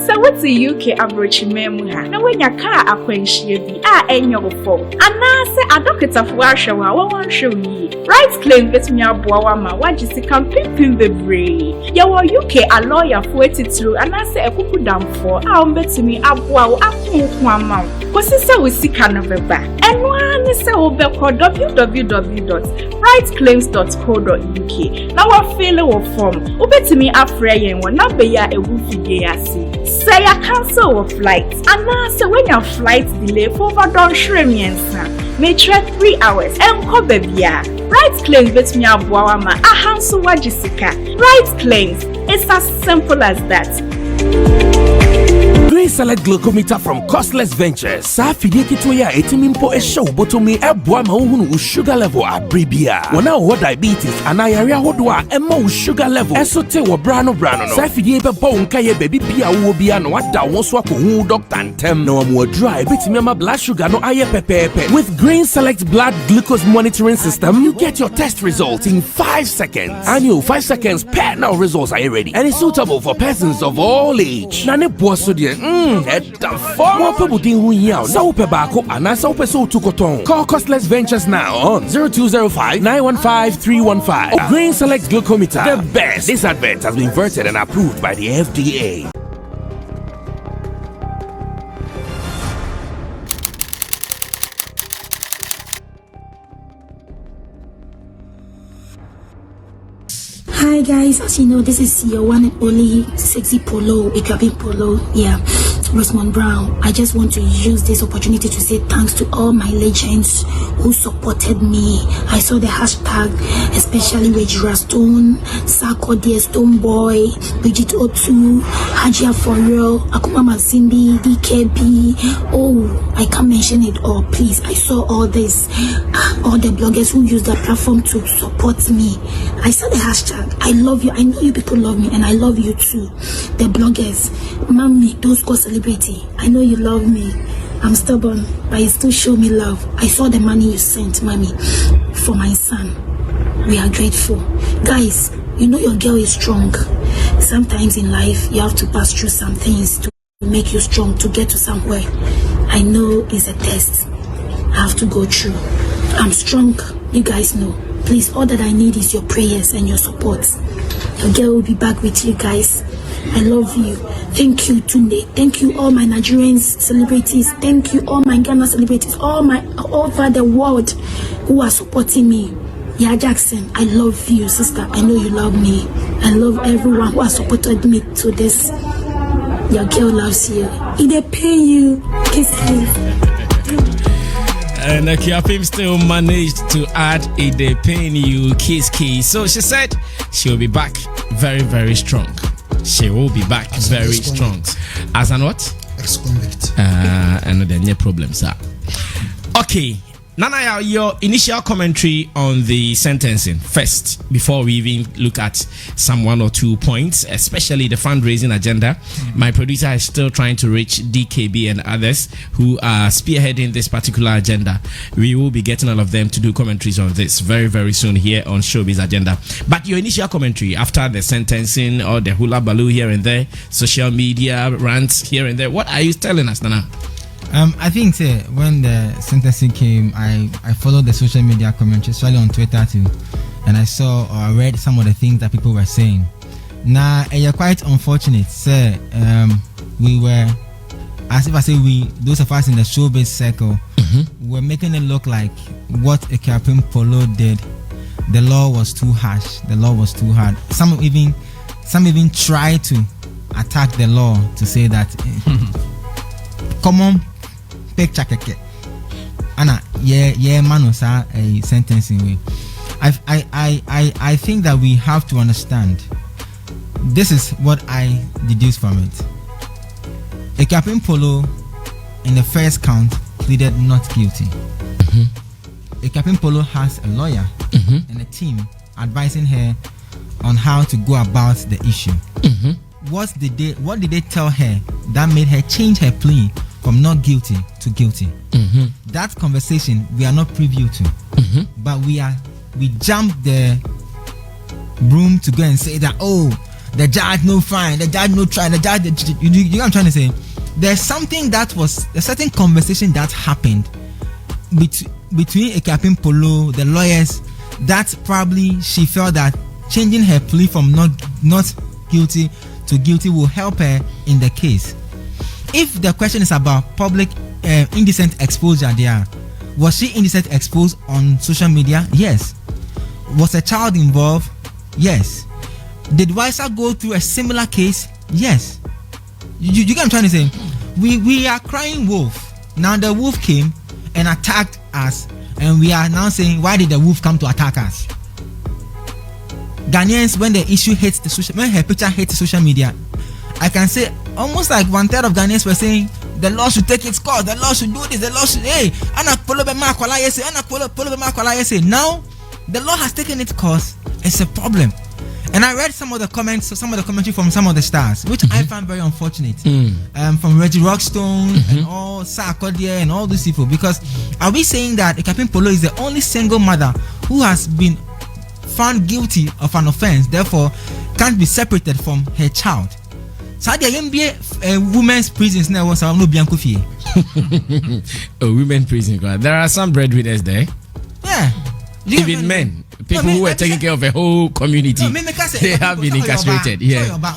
So what's the UK abrochi memuha? Now when your car akwenshie bi enyo fo. Anase adokita fo ahwe wa wan show yi. Right claim betumi aboa ma wagisi kan pimpin bebre. Ya wo UK a lawyer for etitru anase ekuku damfo a betumi aboa wo afonko ama. Kosi se we sika no beba. Eno ani se wo be ko www.rightclaims.co.uk. Now wa fill wo form. Wo betumi afre yen wo number ya ewu figure ase. Say ya cancel your flight. Anase when your flight delay for over shrimmiensa. May trek 3 hours. Enko bebia. Right claims betumi aboa ma ahanso wagisika. Right claims. It's as simple as that. Green Select Glucometer from Costless Ventures. Safidi kitwaya etimimpo show botomi eboa ma uhunu sugar level abribia. Wana wo diabetes anayarea hodwa emma sugar level. Esote wo brano no. Safidi ebe bo nkaye baby bia wo bia no wada won so akohu doctor ntem na wo dry betimi ama blood sugar no aye pepepe. With Green Select blood glucose monitoring system, you get your test results in 5 seconds. And you 5 seconds per now results are ready. And it's suitable for persons of all age. Na ne boa so de Call Costless Ventures now on 0205-915-315. Green Select Glucometer, the best. This advert has been vetted and approved by the FDA. Hi guys, as you know, this is your one and only sexy Polo, Akuapem Polo, Rosamond Brown. I just want to use this opportunity to say thanks to all my legends who supported me. I saw the hashtag, especially Regina Stone, Sako Dear Stone Boy, Bridget O2, Hajia For Real, Akuma Cindy, DKB. Oh, I can't mention it all, please. I saw all this, all the bloggers who use their platform to support me. I saw the hashtag. I love you. I know you people love me, and I love you too. The bloggers, mommy, those go celebrity. I know you love me. I'm stubborn, but you still show me love. I saw the money you sent, mommy, for my son. We are grateful. Guys, you know your girl is strong. Sometimes in life, you have to pass through some things to make you strong, to get to somewhere. I know it's a test I have to go through. I'm strong. You guys know. Please, all that I need is your prayers and your support. Your girl will be back with you guys. I love you. Thank you, Tunde. Thank you, all my Nigerians celebrities. Thank you, all my Ghana celebrities. All over the world who are supporting me. Yeah, Jackson, I love you, sister. I know you love me. I love everyone who has supported me to this. Your girl loves you. If they pay you, kiss me. And Akuapem still managed to add a day paying you kiss. So she said she'll be back very, very strong. She will be back as very strong. As an what? Ex-convict. And then no problems, sir. Okay. Nana, your initial commentary on the sentencing first, before we even look at some 1 or 2 points, especially the fundraising agenda. My producer is still trying to reach DKB and others who are spearheading this particular agenda. We will be getting all of them to do commentaries on this very, very soon here on Showbiz Agenda. But your initial commentary after the sentencing or the hula baloo here and there, social media rants here and there, what are you telling us, Nana? I think when the sentencing came, I followed the social media commentary, especially on Twitter too, and I saw or I read some of the things that people were saying. Now, you're quite unfortunate, sir. We were, as if I say we, those of us in the showbiz circle, were making it look like what Akuapem Polo did. The law was too harsh. The law was too hard. Some even tried to attack the law to say that common picture keke ana man was a sentencing way. I think that we have to understand, this is what I deduce from it. Akuapem Polo in the first count pleaded not guilty. Akuapem Polo has a lawyer and a team advising her on how to go about the issue. What did they tell her that made her change her plea from not guilty to guilty? That conversation we are not privy to, but we jumped the broom to go and say that, oh, the judge no fine, the judge no try, the judge. You know what I'm trying to say? There's something that was a certain conversation that happened between Akuapem Polo, the lawyers, that probably she felt that changing her plea from not guilty to guilty will help her in the case. If the question is about public indecent exposure there, was she indecent exposed on social media? Yes. Was a child involved? Yes. Did Wisa go through a similar case? Yes. You get what I'm trying to say? We are crying wolf. Now the wolf came and attacked us, and we are now saying, why did the wolf come to attack us? Ghanaians, when the issue hits when her picture hits social media, I can say almost like 1/3 of Ghanaians were saying the law should take its course, the law should do this, the law should now the law has taken its course. It's a problem. And I read some of the comments, some of the commentary from some of the stars, which I found very unfortunate. From Reggie Rockstone and all Saga and all these people, because are we saying that Akuapem Polo is the only single mother who has been found guilty of an offense, therefore can't be separated from her child? So there can be a women's prisons now. No bianco fee. A women's prison. There are some breadwinners there. Yeah. Even men, people who were taking care of a whole community, they have been incarcerated. Yeah. I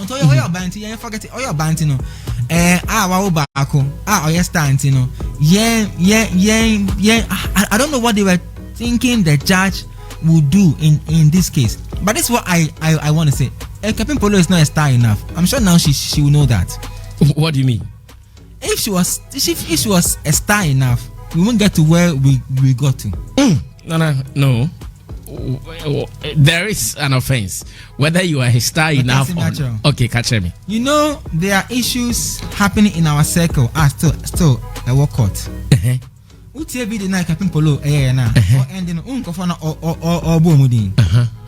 don't know what they were thinking the judge would do in this case, but this is what I want to say. Akuapem Polo is not a star enough. I'm sure now she will know that. What do you mean? If she was a star enough, we won't get to where we got to. No. There is an offense. Whether you are a star enough or okay, catch me. You know, there are issues happening in our circle. Still a work court. What TV the night Akuapem Polo na or ending or bomudin.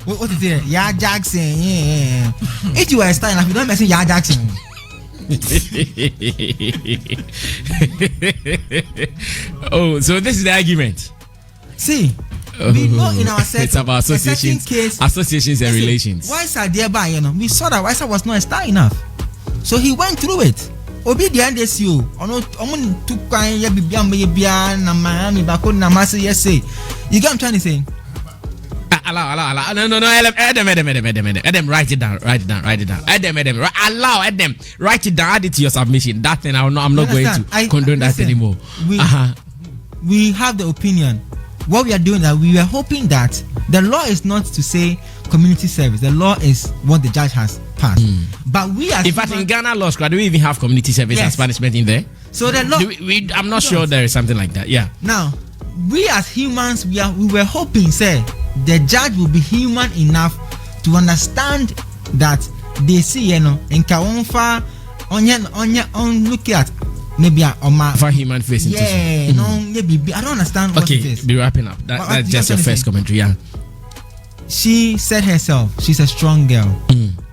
What is there? Ya Jackson. Yeah. If you are a star enough, you don't mention Ya Jackson. Oh, so this is the argument. See, we know in our circle, it's about associations, associations and relations. Wisa thereby, we saw that Wisa was not a star enough, so he went through it. Obi the NDSU, omun tu kwan ya bibia mbia na Miami bako na masi yese. You get what I'm trying to say? Allow. No. Adam, write it down. Adam, allow Adam, write it down. Add it to your submission. That thing, I'm not going to condone that anymore. We have the opinion. What we are doing that we are hoping that the law is not to say community service. The law is what the judge has passed. But we are. In fact, in Ghana law school, do we even have community service as punishment in there? So the law. I'm not sure there is something like that. Yeah. Now, we as humans, we were hoping, say, the judge will be human enough to understand that they see, in Kaonfa, on look at. Maybe for human facing. Yeah, maybe I don't understand what it is. Be wrapping up. That's just your first commentary. Yeah. She said herself, she's a strong girl.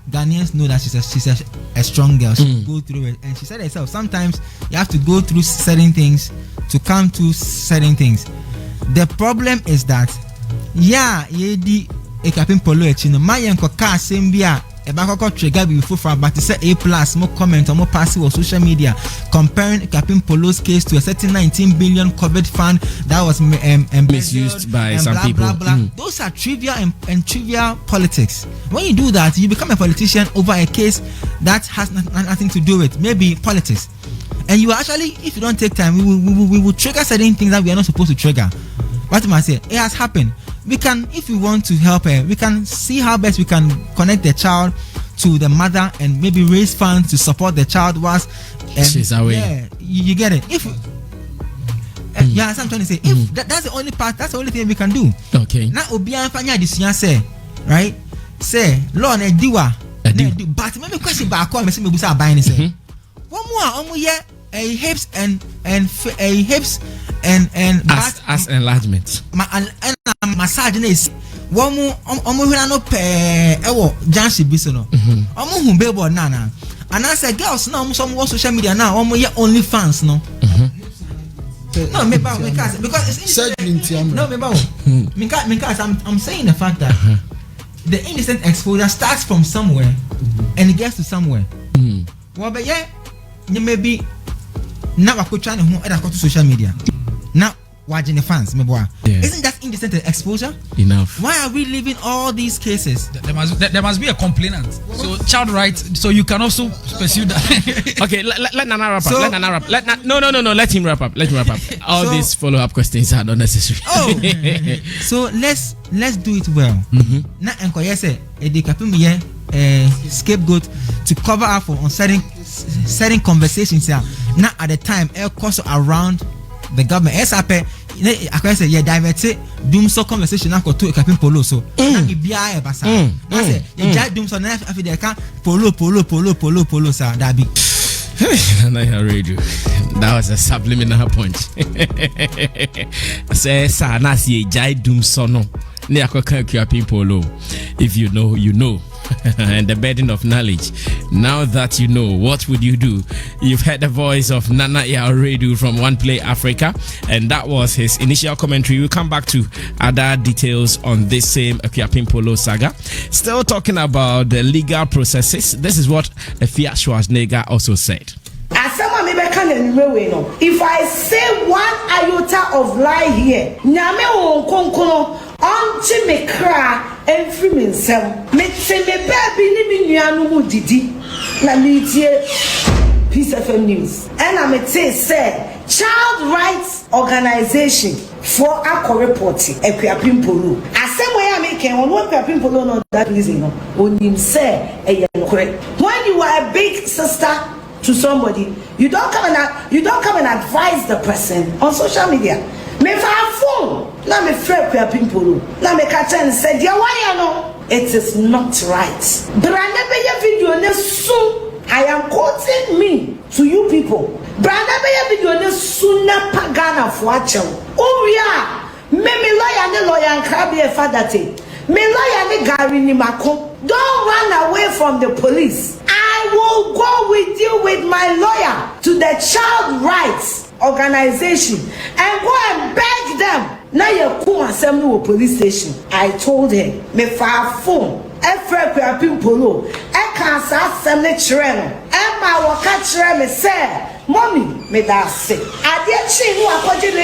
Ghanaians know that she's a strong girl. She will go through it, and she said herself, sometimes you have to go through certain things to come to certain things. The problem is that, yedi Akuapem Polo echino mayenko ka sembia. Ebakoko trigger before for but say A+ more comment or more passive on social media comparing Akuapem Polo's case to a certain 19 billion COVID fund that was misused by some people. Those are trivial and trivial politics. When you do that, you become a politician over a case that has nothing to do with maybe politics. And you actually, if you don't take time, we will trigger certain things that we are not supposed to trigger. What am I saying? It has happened. We can, if we want to help her, we can see how best we can connect the child to the mother and maybe raise funds to support the child whilst she's away. Yeah, you get it. If yeah, that's what I'm trying to say. If that's the only part, that's the only thing we can do. Okay. Now Obian Fanya this say, right? Say, Lord Ediwa. But maybe question back on me busa buying say. One more hips and as enlargement. Massage is one more no pay Janshi Bisono. Who bebo nana. And I said, girls now some social media now, only fans no. No, because it's no, because I'm saying the fact that the innocent exposure starts from somewhere and it gets to somewhere. Well, but yeah, you may be now I could try to social media. Now watching the fans, isn't that indecent exposure? Enough. Why are we leaving all these cases? There must be a complainant. So child rights. So you can also pursue that. Okay, let Nana wrap up. No. Let him wrap up. All these follow-up questions are not necessary. So let's do it well. Now, Enkoye say Akuapem scapegoat to cover up for certain conversations here. Now at the time, course around the government. I say divert doom so conversation now to Akuapem Polo. So na bibia basa. Na say you doom so na after they can polo sir that be. That was a subliminal punch. Say sir na see jai doom so no. Ne akoka Akuapem Polo. If you know, you know. And the burden of knowledge. Now that you know, what would you do? You've heard the voice of Nana Yaoredu from One Play Africa, and that was his initial commentary. We'll come back to other details on this same Akuapem Polo saga. Still talking about the legal processes. This is what Efia Schwarzenegger also said. If I say one iota of lie here, Auntie me cry every minsem. Me say me baby ni me nuanu mu didi. Na me tie Peace FM News. And I me say child rights organization for Akko reporting Akuapem Polo. Asem way I make one Akuapem Polo no that reason no. Onim say when you are a big sister to somebody, you don't come and advise the person on social media. Me fa phone. Let me free Akuapem Polo. Let me catch and say, dear, why you know? It is not right. But I never video ne soon. I am quoting me to you people. But I never video ne soon na pagana for achel. Oh yeah. Me lawyer ne lawyer and krabi e father te. Me lawyer ne gari ni mako. Don't run away from the police. I will go with you with my lawyer to the child rights organization and go and beg them. Now you come assembly police station. I told him, me far phone. Akuapem Polo. I can't assembly train. And my worker train me say, mommy, me that say. I did she who according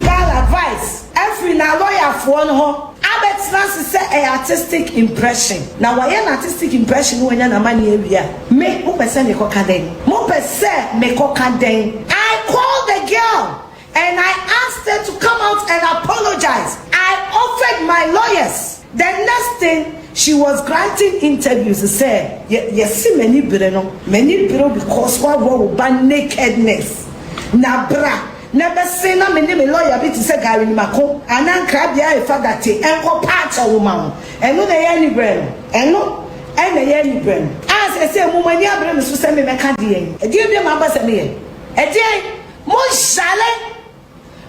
legal advice. Every na lawyer for no. I bet Nancy say a artistic impression. Now why an artistic impression when you're money area? Me who person me kokadeng. Mo person me kokadeng. I called the girl and I asked her to come out and apologize. I offered my lawyers. The next thing, she was granting interviews. She said, yes, many people because what ban nakedness. Na bra. Never say na me lawyer be to say gari ni mako. Anan krabia e father te enko patch a woman. Eno na ye ni brem. Eno e na ye ni brem. As say mo mani abre me so say me meka de. E die bi ma ba say me ye. E die mo jale.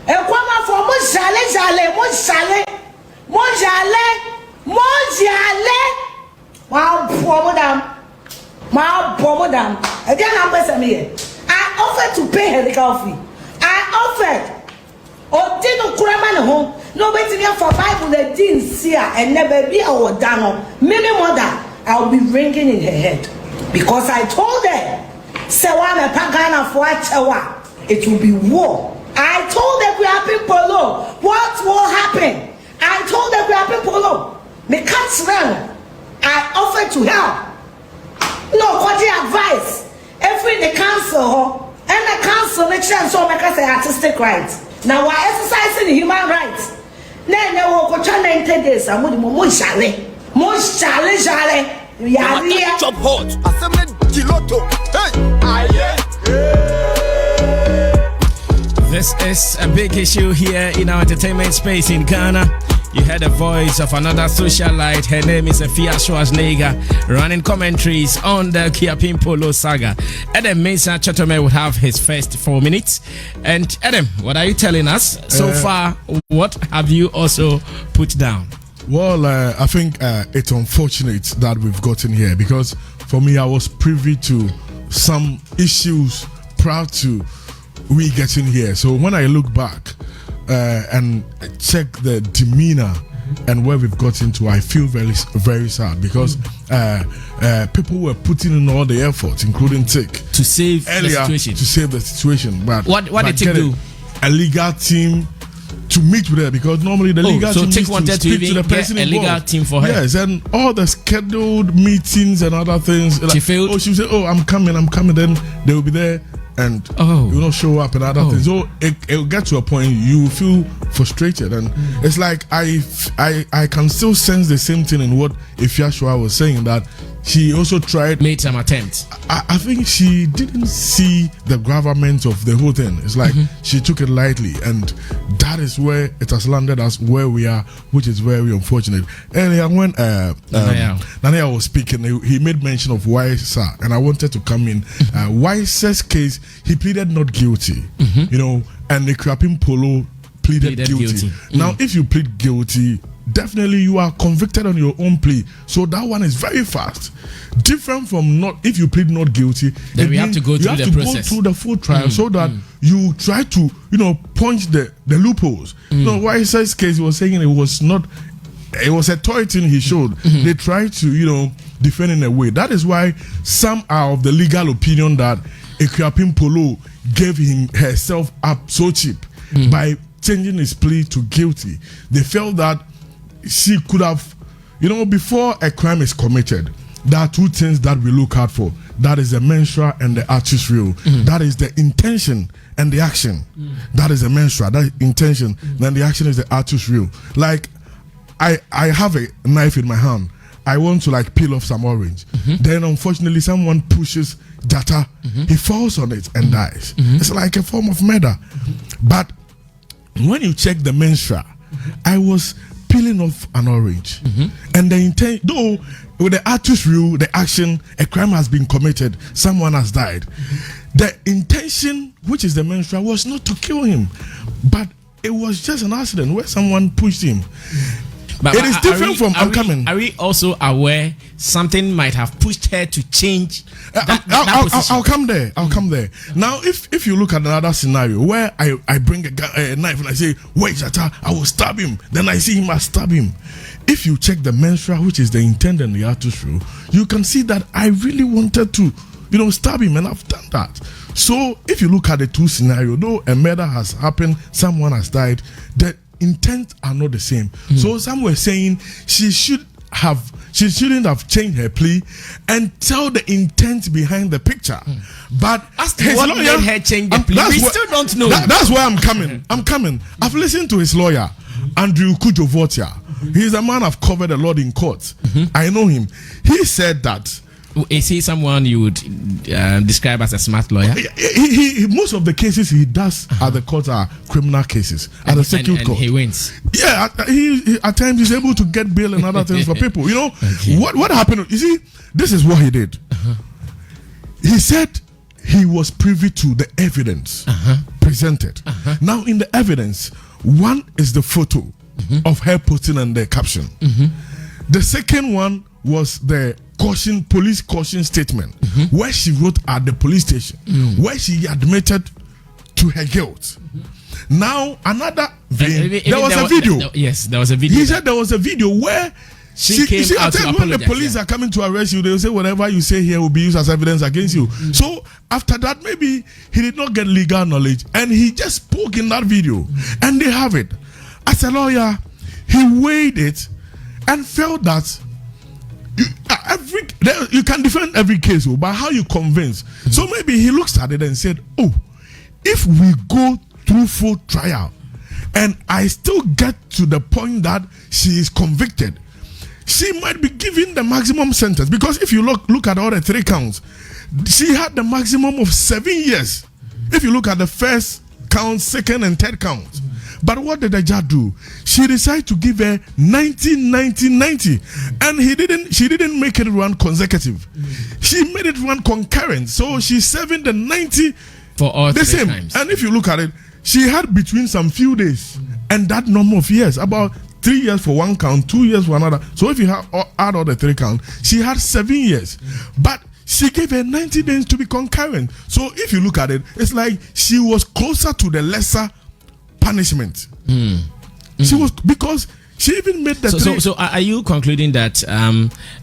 E kwa ma fo mo jale. Wow, poor madam. E die na ba say me ye. I offered to pay her legal fee. I offered. Oh, didn't cram home. Nobody here for Bible that didn't see her and never be our dano. Maybe mother, I'll be ringing in her head. Because I told her, Sewana Pagana for Achawa, it will be war. I told Akuapem Polo what will happen. I told Akuapem Polo, me catch run. I offered to help. No, what advice? Every the council. And the council makes sure so make us artistic rights. Now we're exercising human rights. Then they will go 90 days. I'm going to mo jale. Yari. Chop hot. Assembly kiloto. This is a big issue here in our entertainment space in Ghana. You heard the voice of another socialite. Her name is Efia Schwarzenegger, running commentaries on the Akuapem Polo saga. Adam Mensah Chotome would have his first 4 minutes. And Adam, what are you telling us so far? What have you also put down? Well, I think it's unfortunate that we've gotten here because for me, I was privy to some issues prior to we getting here. So when I look back, and check the demeanor and where we've gotten to, I feel very, very sad because people were putting in all the efforts, including Tick, to save the situation. But what did Tick do? A legal team to meet with her, because normally the legal team Tick wanted to speak to the person get a legal team for her. Yes, and all the scheduled meetings and other things. She failed. Oh, she would say, "Oh, I'm coming." Then they will be there. And you don't show up and other things. So it will get to a point you feel frustrated, and it's like I can still sense the same thing in what Ifyashua was saying, that she also made some attempts. I think she didn't see the gravamen of the whole thing. It's like she took it lightly, and that is where it has landed us where we are, which is very unfortunate. Earlier when Nanaya was speaking, he made mention of Weiser, and I wanted to come in. Weiser's case, he pleaded not guilty, you know, and the Akuapem Polo pleaded guilty. Now, if you plead guilty, definitely you are convicted on your own plea, so that one is very fast. Different from not, if you plead not guilty, then we have to go through the process, go through the full trial, so that you try to, you know, punch the loopholes. You know, Weiser's case, he was saying it was a toy thing he showed. They tried to, you know, defend in a way. That is why some are of the legal opinion that Akuapem Polo gave herself up so cheap by changing his plea to guilty. They felt that she could have, you know, before a crime is committed, there are two things that we look out for. That is the mensura and the artist real. That is the intention and the action. That is the mensura, that intention, then the action is the artist real. Like, I have a knife in my hand. I want to like peel off some orange. Then unfortunately someone pushes Jata. He falls on it and dies. It's like a form of murder. But when you check the mensura, I was peeling off an orange, and the intent, though with the artist rule, the action, a crime has been committed, someone has died. The intention, which is the mensura, was not to kill him, but it was just an accident where someone pushed him. But it is different from coming. Are we also aware something might have pushed her to change that position? I'll come there. Now, if you look at another scenario where I bring a knife and I say, wait, Jata, I will stab him. Then I see him, I stab him. If you check the mensura, which is the intent and the artist rule, you can see that I really wanted to, you know, stab him, and I've done that. So if you look at the two scenarios, though a murder has happened, someone has died, the intent are not the same. So some were saying she shouldn't have changed her plea and tell the intent behind the picture. But as to what made her change the plea, we still don't know. That's where I'm coming. I've listened to his lawyer, Andrew Kujovotia. He's a man I've covered a lot in court. I know him. He said that. Is he someone you would describe as a smart lawyer? He most of the cases he does at the court are criminal cases at the circuit court. He wins. Yeah, he at times he's able to get bail and other things for people. You know what happened? You see, this is what he did. He said he was privy to the evidence presented. Now, in the evidence, one is the photo of her posting and the caption. The second one was the police caution statement where she wrote at the police station where she admitted to her guilt. Now another there was a video. Yes, there was a video. He said there was a video where she came out to apologize. When the police are coming to arrest you, they will say whatever you say here will be used as evidence against you. So after that, maybe he did not get legal knowledge and he just spoke in that video, and they have it. As a lawyer, he weighed it and felt that you can defend every case, but how you convince. So maybe he looks at it and said, oh, if we go through full trial and I still get to the point that she is convicted, she might be given the maximum sentence. Because if you look at all the three counts, she had the maximum of 7 years. If you look at the first count, second and third count. But what did the judge do? She decided to give her 90, and she didn't make it run consecutive. She made it run concurrent. So she's serving the 90 for all the same times. And if you look at it, she had between some few days and that number of years, about 3 years for one count, 2 years for another. So if you add all the three counts, she had 7 years. But she gave her 90 days to be concurrent. So if you look at it, it's like she was closer to the lesser punishment. She was, because She even made the So are you concluding that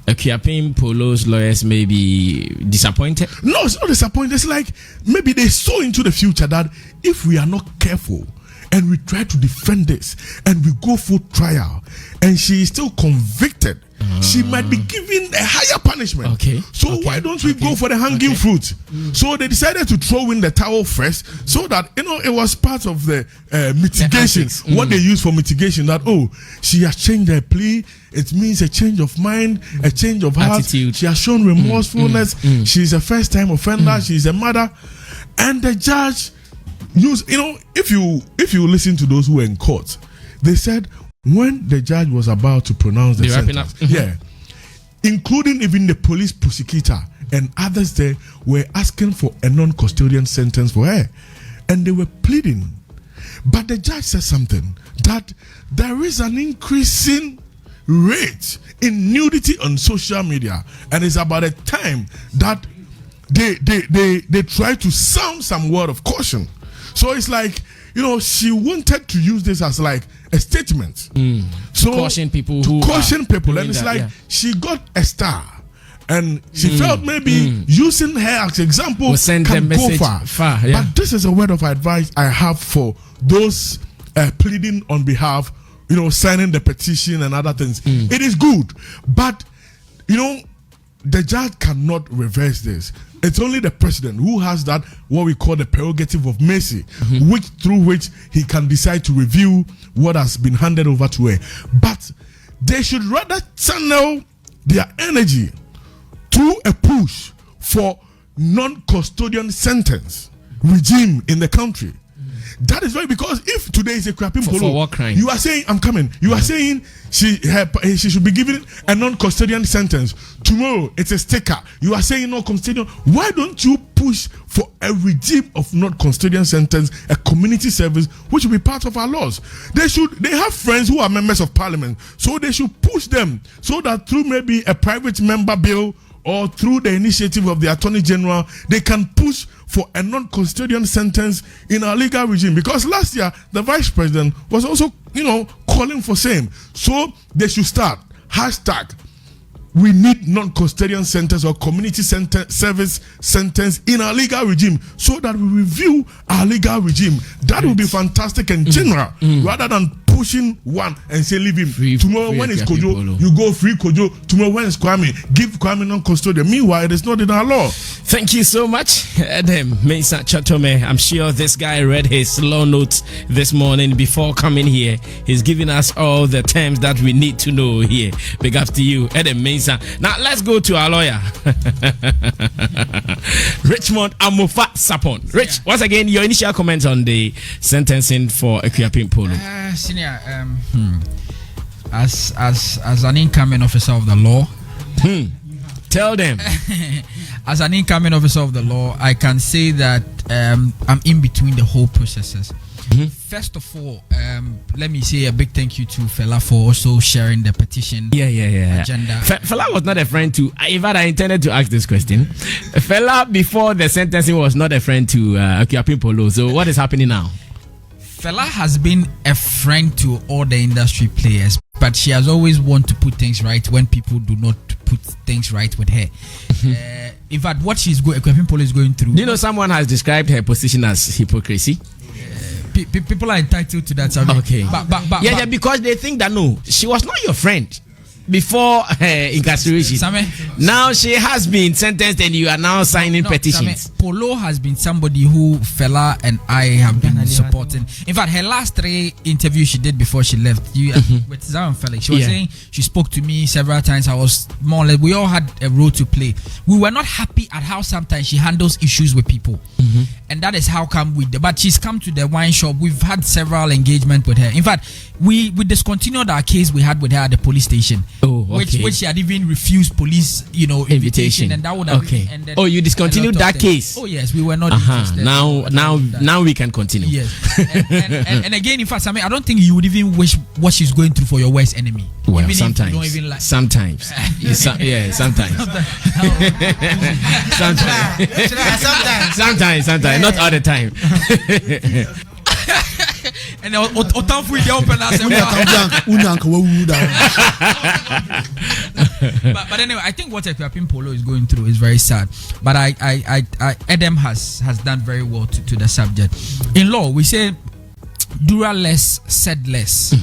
Akuapem Polo's lawyers may be disappointed? No, it's not disappointed. It's like maybe they saw into the future that if we are not careful and we try to defend this and we go for trial and she is still convicted, she might be given a higher punishment. Okay. So why don't we go for the hanging fruit? So they decided to throw in the towel first, so that it was part of the mitigation. What they use for mitigation, that she has changed her plea. It means a change of mind, a change of heart. Attitude. She has shown remorsefulness. She's a first-time offender. She's a mother, and the judge used. If you listen to those who were in court, they said, when the judge was about to pronounce the sentence, including even the police prosecutor and others there were asking for a non-custodian sentence for her, and they were pleading. But the judge said something, that there is an increasing rate in nudity on social media, and it's about a time that they try to sound some word of caution. So it's like, she wanted to use this as like a statement. So caution people. And it's like she got a star. And she felt maybe using her as example can go far. But this is a word of advice I have for those pleading on behalf, signing the petition and other things. It is good. But, the judge cannot reverse this. It's only the president who has that, what we call the prerogative of mercy, through which he can decide to review what has been handed over to her. But they should rather channel their energy through a push for non-custodian sentence regime in the country. That is right, because if today is a Akuapem Polo, for what crime? You are saying, I'm coming. You are saying she should be given a non-custodian sentence. Tomorrow, it's a sticker. You are saying non-custodian. Why don't you push for a regime of non-custodian sentence, a community service, which will be part of our laws? They have friends who are members of parliament, so they should push them so that through maybe a private member bill or through the initiative of the Attorney General, they can push for a non-custodian sentence in our legal regime. Because last year, the Vice President was also, calling for same. So they should start. We need non-custodian sentence or community service sentence in our legal regime, so that we review our legal regime. That would be fantastic and general, rather than pushing one and say leave him. Tomorrow when it's Kojo, you go free Kojo. Tomorrow when it's Kwame, give Kwame non-custodian. Meanwhile, it is not in our law. Thank you so much, Adam Mensah Chotome. I'm sure this guy read his law notes this morning before coming here. He's giving us all the terms that we need to know here. Big up to you, Adam Mensah. Now let's go to our lawyer, Richmond Amofa Sapon. Rich, once again, your initial comments on the sentencing for Akuapem Polo. Senior, as an incoming officer of the law, tell them. As an incoming officer of the law, I can say that I'm in between the whole processes. First of all, let me say a big thank you to Fela for also sharing the petition agenda. Fela was not a friend to. In fact, I intended to ask this question. Fela, before the sentencing, was not a friend to Akuapem Polo. So what is happening now? Fela has been a friend to all the industry players, but she has always wanted to put things right when people do not put things right with her. In fact, what Akuapem Polo is going through. Do you know someone has described her position as hypocrisy? People are entitled to that. Okay. But because they think that no, she was not your friend before incarceration. Now she has been sentenced and you are now signing petitions. Polo has been somebody who Fela and I have been supporting. In fact, her last 3 interviews she did before she left with Zion Felix, she was saying, she spoke to me several times. I was more or less, we all had a role to play. We were not happy at how sometimes she handles issues with people. And that is how come but she's come to the wine shop. We've had several engagements with her. In fact, we discontinued our case we had with her at the police station. Which she had even refused police, invitation, and that would have ended. Oh, you discontinued that case? Oh yes, we were not interested. Now we can continue. Yes, and again, in fact, I don't think you would even wish what she's going through for your worst enemy. Well, even sometimes. If you don't even like. Sometimes. Sometimes. Sometimes. Not all the time. And otamfu ide open as But anyway, I think what Akuapem Polo is going through is very sad. But Adam has done very well to the subject. In law, we say dura less, said less.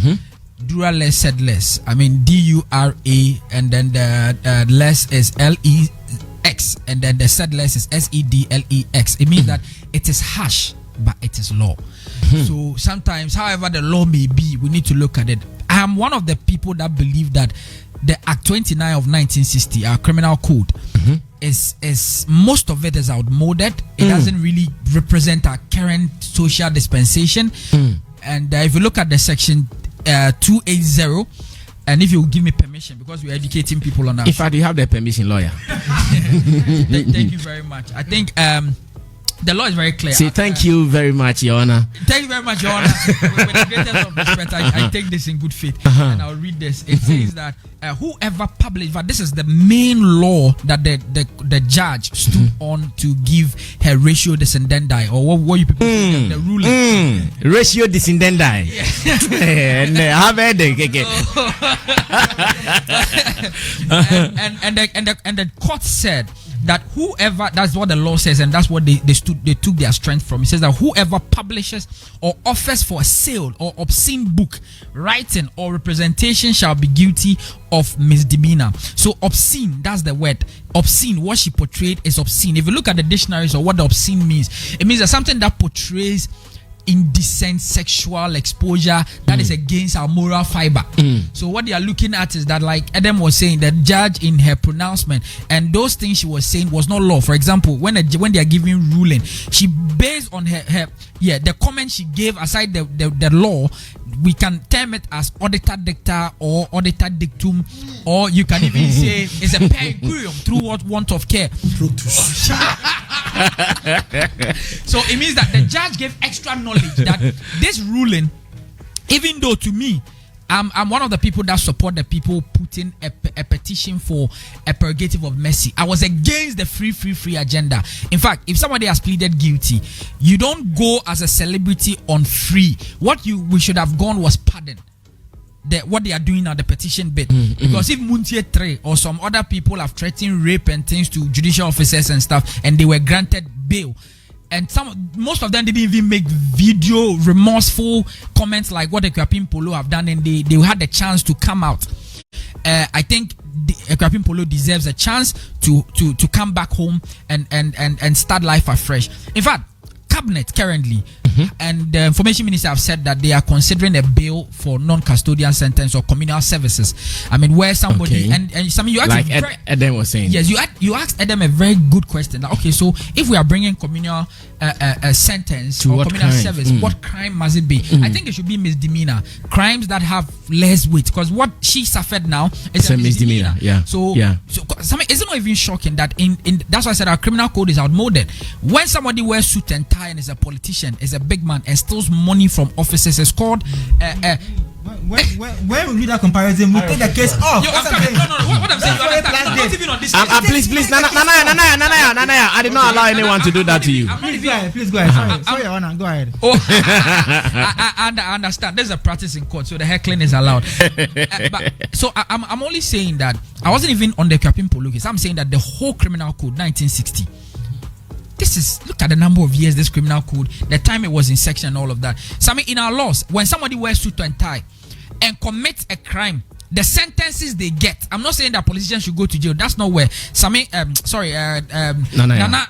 Dura less, said less. I mean DURA, and then the less is LEX, and then the said less is SEDLEX. It means that it is harsh, but it is law. So sometimes, however the law may be, we need to look at it. I am one of the people that believe that the Act 29 of 1960, our criminal code, is most of it is outmoded. It doesn't really represent our current social dispensation. And if you look at the section 280, and if you will give me permission, because we're educating people on that. If I do have the permission, lawyer. Thank you very much. I think the law is very clear. Say thank you very much, Your Honor. Thank you very much, Your Honor. With the greatest of respect, I take this in good faith, and I'll read this. It says that whoever published, but this is the main law that the judge stood on to give her ratio descendendi, or what you people say, the ruling. Ratio descendendi. And the court said that whoever, that's what the law says, and that's what they took their strength from. It says that whoever publishes or offers for sale or obscene book, writing or representation shall be guilty of misdemeanor. So obscene, that's the word. Obscene, what she portrayed is obscene. If you look at the dictionaries or what the obscene means, it means that something that portrays indecent sexual exposure that is against our moral fiber. So what they are looking at is that, like Adam was saying, the judge in her pronouncement, and those things she was saying was not law. For example, when they are giving ruling, she based on her the comment she gave aside the law, we can term it as auditor dicta or auditor dictum, or you can even say it's a per curiam through what want of care. So it means that the judge gave extra knowledge that this ruling, even though to me, I'm one of the people that support the people putting a petition for a purgative of mercy. I was against the free agenda. In fact, if somebody has pleaded guilty, you don't go as a celebrity on free. What we should have gone was pardon. What they are doing now, the petition bit. Because if Muntie 3 or some other people have threatened rape and things to judicial officers and stuff, and they were granted bail, and most of them didn't even make video remorseful comments like what Akuapem Polo have done, and they had the chance to come out. I think Akuapem Polo deserves a chance to come back home and start life afresh. In fact, cabinet currently and the information minister have said that they are considering a bill for non-custodial sentence or communal services. I mean, where somebody and some you asked, like Adam was saying. Yes, you asked Adam a very good question. Like, okay, so if we are bringing communal sentence to or communal service, what crime must it be? I think it should be misdemeanor crimes that have less weight, because what she suffered now is a misdemeanor. So it's not even shocking that in that's why I said our criminal code is outmoded. When somebody wears suit and tie and is a politician, is a big man and steals money from officers, is called when we do that comparison, we take the case off. No, what I'm saying, you understand? I'm not even on this case. Please, Nana, I did not allow anyone to do that to you. Please go ahead. Sorry, Your Honor, go ahead. I understand. There's a practice in court, so the heckling is allowed. But so I'm only saying that I wasn't even on the Akuapem Polo case. I'm saying that the whole criminal code, 1960. Look at the number of years this criminal code, the time it was in section and all of that. So I mean, in our laws, when somebody wears suit and tie and commits a crime, the sentences they get, I'm not saying that politicians should go to jail. That's not where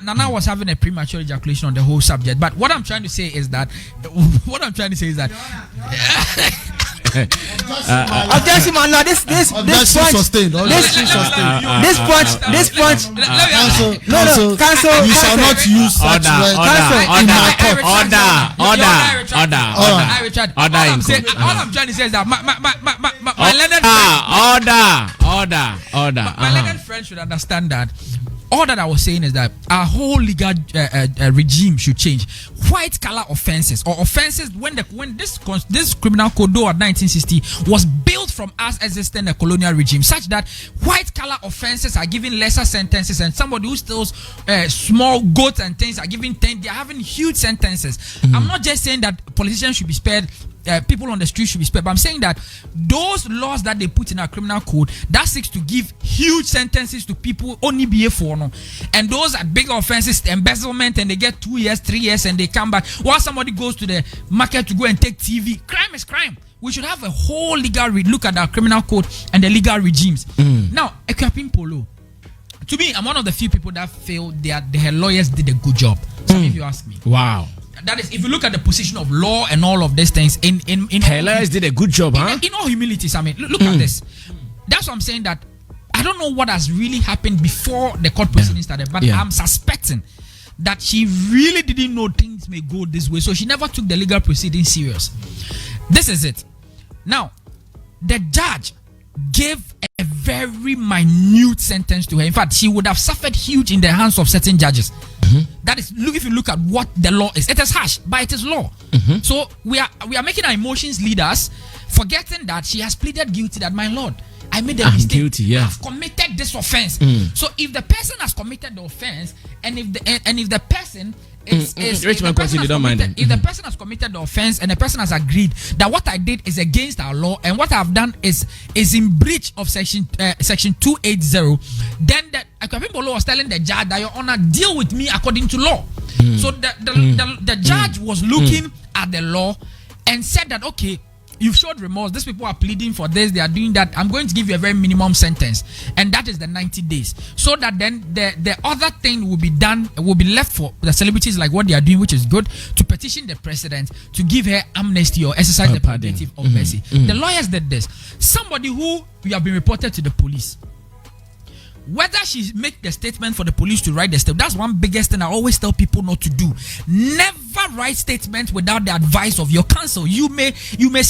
Nana was having a premature ejaculation on the whole subject. But what I'm trying to say is that objection, man. No, this punch. No, cancel. You shall not use such words in my court. Order. All I'm trying to say is that my learned friend should understand that. All that I was saying is that our whole legal regime should change. White collar offenses or offenses when this criminal code though at 1960 was built from us existing a colonial regime, such that white collar offenses are given lesser sentences, and somebody who steals small goats and things are given 10. They are having huge sentences. I'm not just saying that politicians should be spared people on the street should be spared. But I'm saying that those laws that they put in our criminal code that seeks to give huge sentences to people only be for no, and those are big offenses, embezzlement, and they get 2 years, 3 years, and they come back. While somebody goes to the market to go and take TV, crime is crime. We should have a whole legal look at our criminal code and the legal regimes. Now, Akuapem Polo. To me, I'm one of the few people that feel that her lawyers did a good job. So if you ask me, wow. That is, if you look at the position of law and all of these things, in her lawyers did a good job, huh? In all humility, Sammy, look at this. That's what I'm saying. That I don't know what has really happened before the court proceedings started, but I'm suspecting that she really didn't know things may go this way, so she never took the legal proceedings serious. This is it. Now, the judge gave a very minute sentence to her. In fact, she would have suffered huge in the hands of certain judges. That is, if you look at what the law is, it is harsh, but it is law. So we are making our emotions lead us, forgetting that she has pleaded guilty. That, my lord, I made a mistake. Guilty, I've committed this offense. So if the person has committed the offense, and if the person if the person has committed the offense and the person has agreed that what I did is against our law and what I've done is in breach of section 280, then the Akuapem Polo was telling the judge that, your honor, deal with me according to law. So the judge was looking at the law and said that, okay, you've showed remorse. These people are pleading for this. They are doing that. I'm going to give you a very minimum sentence, and that is the 90 days. So that then the other thing will be done, will be left for the celebrities, like what they are doing, which is good, to petition the president to give her amnesty or exercise the prerogative of mercy. The lawyers did this. Somebody who you have been reported to the police. Whether she make the statement for the police to write the statement, that's one biggest thing I always tell people not to do. Never write statements without the advice of your counsel. You may you may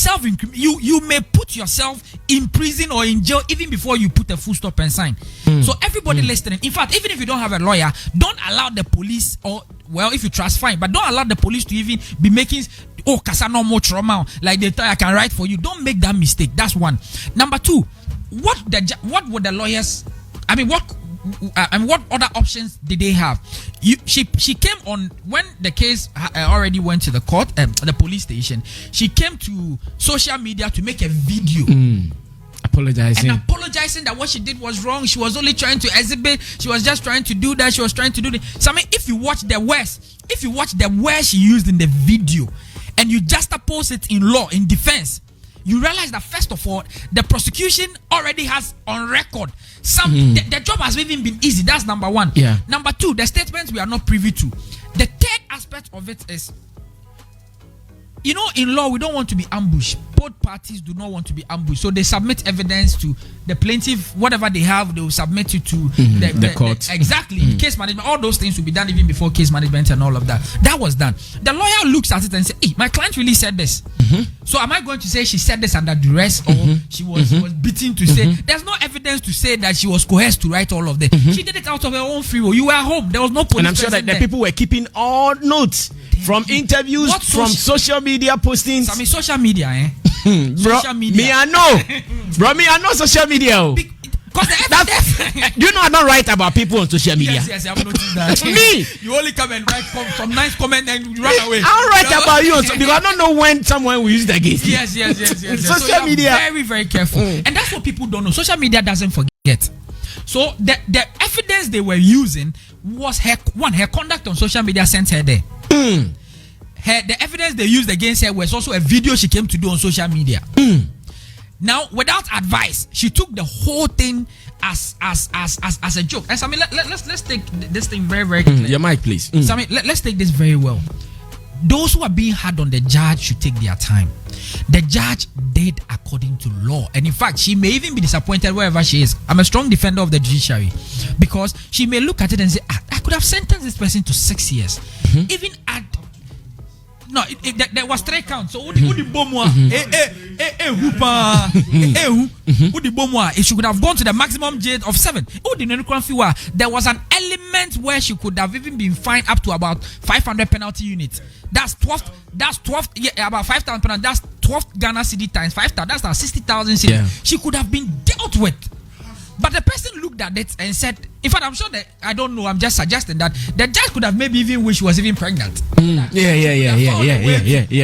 put yourself in prison or in jail even before you put a full stop and sign. So everybody listening, in fact, even if you don't have a lawyer, don't allow the police, or well, if you trust, fine, but don't allow the police to even be making kasa no more trauma, like they tell I can write for you. Don't make that mistake. That's one. Number two, what would the lawyers? I mean, what other options did they have? She came on when the case already went to the court, the police station. She came to social media to make a video, apologizing that what she did was wrong. She was only trying to exhibit. She was just trying to do that. She was trying to do this. So I mean, if you watch the words she used in the video, and you juxtapose it in law, in defense, you realize that first of all, the prosecution already has on record the job has even been easy. That's number one. Number two, the statements we are not privy to. The third aspect of it is, you know, in law we don't want to be ambushed. Both parties do not want to be ambushed, so they submit evidence to the plaintiff. Whatever they have, they will submit it to the court. Exactly. Case management, all those things will be done even before case management and all of that. That was done. The lawyer looks at it and says, hey, my client really said this. So am I going to say she said this under duress, or she was beaten to say? There's no evidence to say that she was coerced to write all of this. She did it out of her own free will. You were home. There was no police. And I'm sure that the people were keeping all notes from interviews, from social media postings. I mean, social media, Bro, social media. Me I know social media. Because do you know I don't write about people on social media? Yes, I've noticed that. Me, you only come and write some nice comment and you run away. I'll write about you because I don't know when someone will use it against you. Yes. Social so media, very, very careful, and that's what people don't know. Social media doesn't forget. So the evidence they were using was her conduct on social media sent her there. The evidence they used against her was also a video she came to do on social media. Now, without advice, she took the whole thing as a joke. And Sammy, let's take this thing very, very clear. Your mic, please. Sammy, let's take this very well. Those who are being hard on the judge should take their time. The judge did according to law, and in fact, she may even be disappointed wherever she is. I'm a strong defender of the judiciary, because she may look at it and say, I could have sentenced this person to 6 years, even at. No, there was 3 counts. So it should have gone to the maximum jail of 7. There was an element where she could have even been fined up to about 500 penalty units. That's 12. About 5,000 penalty. That's 12 Ghana cedi times 5,000. That's now 60,000 cedi. Yeah. She could have been dealt with. But the person looked at it and said, in fact, I'm sure that, I don't know, I'm just suggesting that the judge could have maybe even wished she was even pregnant. Yeah.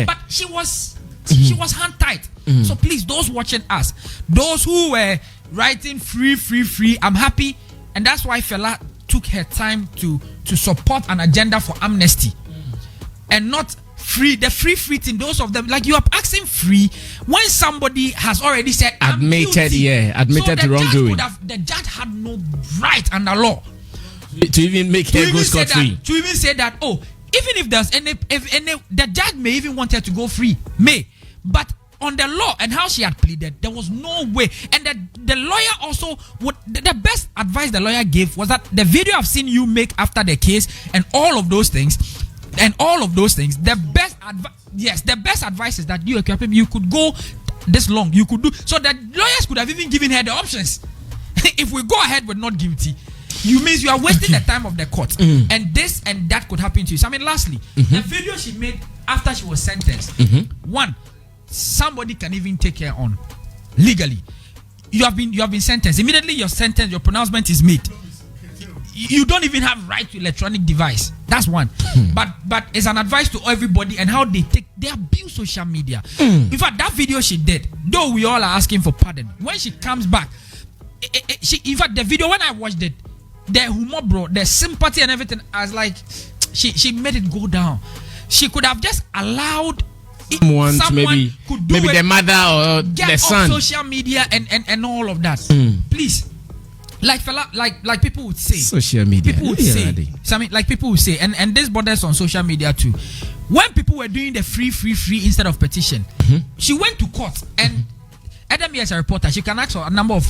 But she was She was hand tight. So please, those watching us, those who were writing free, I'm happy, and that's why Fela took her time to support an agenda for amnesty, and not free. The free thing, those of them, like you are asking free when somebody has already said admitted to wrongdoing. The judge had no right under law to even make her go scot free. To even say that, even if there's any, the judge may even want her to go free, but on the law and how she had pleaded, there was no way. And the lawyer also would, the best advice the lawyer gave was that the video I've seen you make after the case and all of those things, the best advice is that you could go this long, you could do, so that lawyers could have even given her the options. If we go ahead with not guilty, you means you are wasting the time of the court, and this and that could happen to you. So I mean, lastly, the video she made after she was sentenced, one, somebody can even take her on legally. You have been sentenced. Immediately your sentence, your pronouncement is made. You don't even have right to electronic device. That's one. But it's an advice to everybody and how they abuse social media. In fact, that video she did, though we all are asking for pardon, when she comes back, in fact, the video, when I watched it, the humor, bro, the sympathy and everything, I was like, she made it go down. She could have just allowed someone maybe the mother or the son, social media and all of that. Please, like people would say, social media. People would say, like people would say, and this borders on social media too. When people were doing the free instead of petition, she went to court and. Adam, as a reporter, she can ask for a number of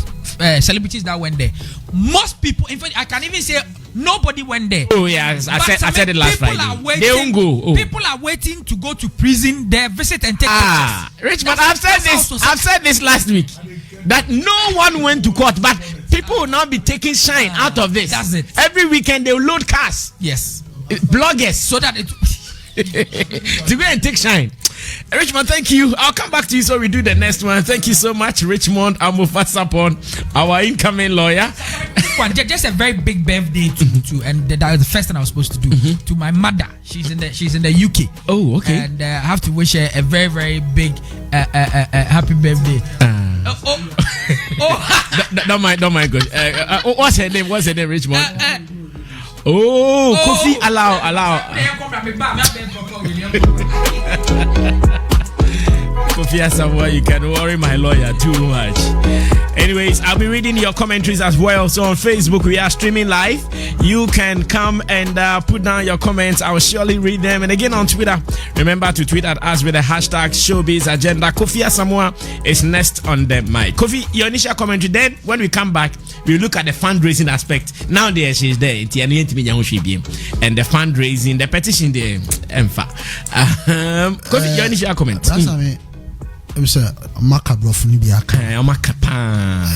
celebrities that went there. Most people, in fact, I can even say nobody went there. Oh yes, I said it last Friday. They won't go. People are waiting to go to prison. They visit and take pictures. Richmond, I've said this last week that no one went to court, but people will not be taking shine out of this. That's it. Every weekend they will load cars. Yes, bloggers, so that it to go and take shine. Richmond, thank you. I'll come back to you so we do the next one. Thank you so much, Richmond Amufasapon, our incoming lawyer. Just a very big birthday to and that was the first thing I was supposed to do to my mother. She's in the UK. Oh, okay. And I have to wish her a very, very big happy birthday. Don't mind. Good. What's her name? Richmond? Kofi, allow. Kofi Asamoah, you can worry my lawyer too much. Anyways, I'll be reading your commentaries as well. So on Facebook, we are streaming live. You can come and put down your comments. I will surely read them. And again on Twitter, remember to tweet at us with the hashtag Showbiz Agenda. Kofi Asamoah is next on the mic. Kofi, your initial commentary. Then when we come back, we look at the fundraising aspect. Now there she's there. And the fundraising, the petition there. Kofi, your initial comment. I'm saying, Macabro for Nibiaka.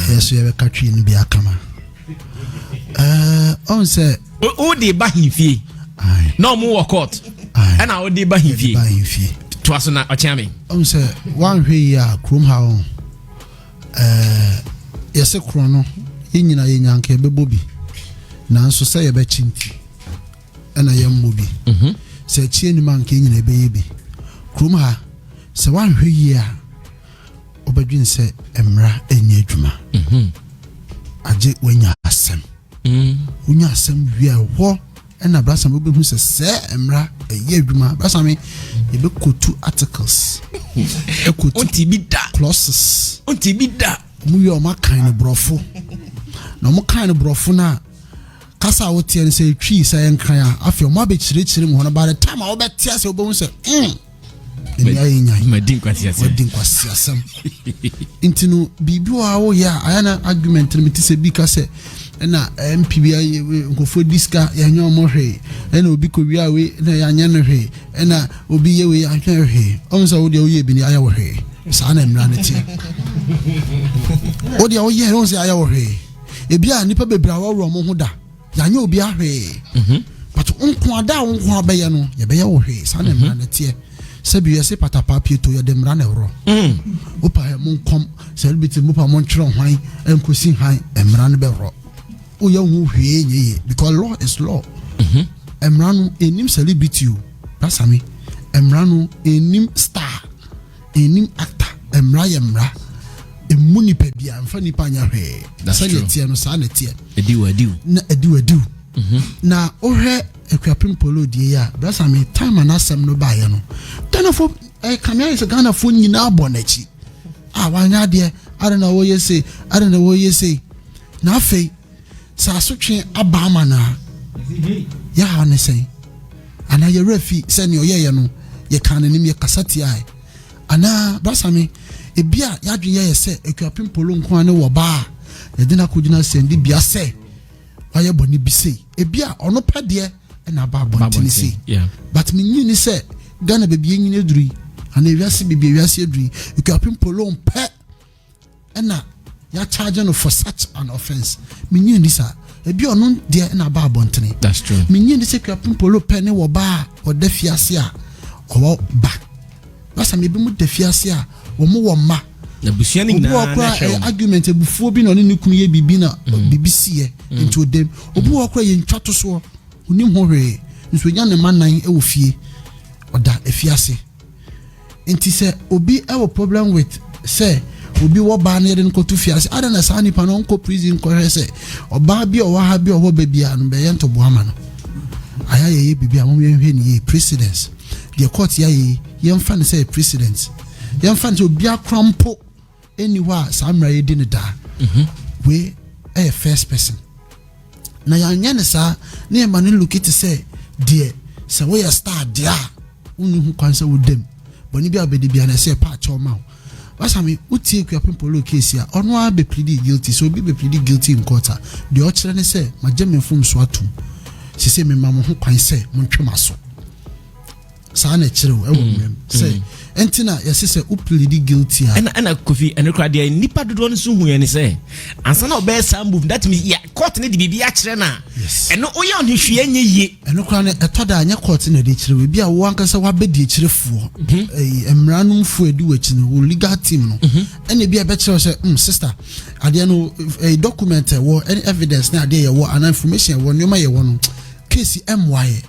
Yes, we have a country in Nibiakama. On say, oh, they buy him fee. No more court. And I would buy him fee. Twas not a charming. On say, one way, Krumha. Yes, a chrono. In Yanke Bobby. Now, so say a betchinty. And I am movie. Say, Chin monkey in a baby. Krumha. So one way. Obedin say emra enye dwuma aje wenya asem unya asem wi ho na brasam obehu se emra eye dwuma brasam e be kotu articles ekotu onti bi da clauses onti bi da mu yo makan no brofo na mo kan no brofo na kasa wotie ne say twi say nkan a afi mo abechire mu ho na by the time a obetia say obehu se Madin kwasiasam intinu bibua wo ya ayana argument me tise bi ka se na MPB nkofo diska ya nyo mo hwe na obi ko wi awe na ya nya no hwe na obi ye we ya hwe hwe onso wo de wo ye bi ni aya wo hwe sa na mra na ti wo de wo ye onso aya wo hwe e bia nipa bebra wo ro mo ho da ya nya obi ahwe but unko ada unko abaye no ye be ye wo hwe sa na mra na ti Sabi yase patapa pieto ya demra na ro opa mon kom celebrity mo pa mon chiro hwan enkosi han emra no be ro o ya hu hwe nye because law is law emra no enim celebrity o pasami emra no enim star enim actor emra emu nipa bia mfa nipa anya hwe sa ye tie no sa na tie ediw na ohwe Akuapem Polo die ya brasa me time na asem no ba ye no Ganafo kamia is Ganafo nyina abonachi wanya de I don't know what you say na afei sa asotwe abama na ya ha ne say ana ye refi se ne oyeye no ye kan nim ye kasati ai ana brasa me ebia ya dwe ye se Akuapem Polo nko ane wo ba ye dina kugina sendi bia se waye boni bi sei ebia ono pede na ba bontini sei but me nyini se Ghana bebie nyine duri ana ewiase bebie ewiase eduri Akuapem Polo mpe na ya charge no for such an offense me nyini sa ebia ono de na ba bontini. That's true. Me nyini se Akuapem Polo pe ne wo ba o da fiase a o ba basa me bi mu da fiase a wo mo wo ma na busuani na argument ebufuo bi na ne ne kunu ye bibi na BBC ye into dem obu okra ye ntwato so onim ho hwe nso nya ne manan e wo fie oda efiase enti se obi e wo problem with say obi wo ba na yede nko to fiase ada na sa nipa no nko prison ko hwe se oba bi o wa ha bi o wo ba bia no be ye nto boama no aya ye bibi a mo ye hwe ni ye precedence the court ya ye mfa ne say precedence ye mfa ne obi akrampo anywhere samra ye di ne da we a first person na ya nya ne sa na e ma ne look it say dear so we star dia unu hu kwan say wodem boni bia obedi bia na say pa cho ma wasa me utie Akuapem Polo case ya ono a be plead guilty so be plead guilty in court de o kire ne say mageme fom so atum se say me ma mo hu kwan say mo ntwema so sa na kire wo e wo mem say entina yesi se u plead guilty ana Kofi ene kra de nipa dodo no so hu ye ne say ansa na obey sam move that means ya court ne de bibia kire na eno oye on hwe anye ye eno kra ne etoda anya court ne de kire we bia wo ankasa wa bedi kirefuo emranum fu edi wachi ne wo legal team no ene bia be kire say sister ade no document wo any evidence na ade ye wo an information wo nyoma ye wo no case MY